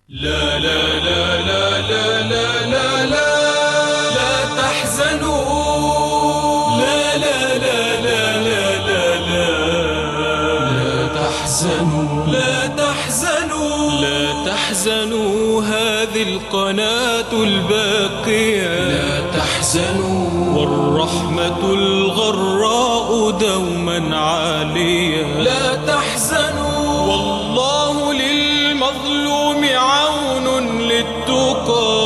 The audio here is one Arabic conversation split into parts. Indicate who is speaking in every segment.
Speaker 1: لا لا لا لا لا لا لا لا لا تحزنوا لا لا لا لا لا لا لا لا تحزنوا لا تحزنوا لا تحزنوا هذه القناة الباقية لا تحزنوا والرحمة الغراء دوما عالية لا تحزنوا والله للمظلوم عون للتقى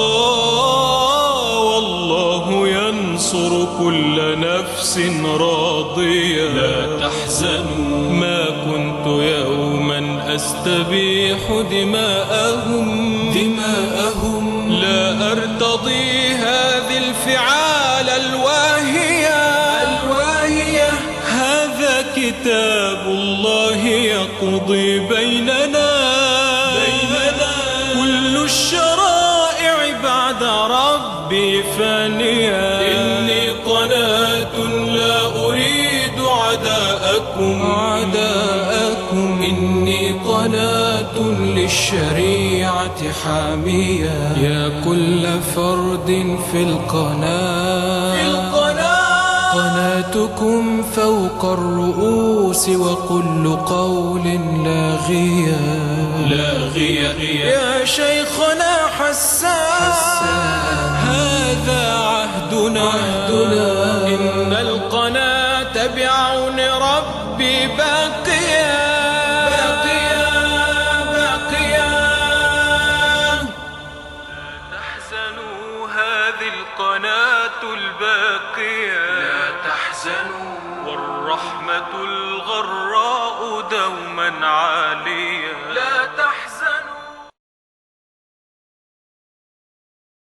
Speaker 1: والله ينصر كل نفس راضية لا تحزنوا ما كنت يوما أستبيح دماءهم لا أرتضي هذه الفعال الواهية هذا كتاب الله يقضي بيننا كل الشرائع بعد ربي فانية إني قناة لا أريد عداءكم إني قناة للشريعة حامية يا كل فرد في القناة قناتكم فوق الرؤوس وكل قول لاغية يا شيخنا حسان هذا عهدنا إن القناة بعون ربي باقية لا تحزنوا هذه القناة الباقية لا تحزنوا والرحمة الغراء دوما عالية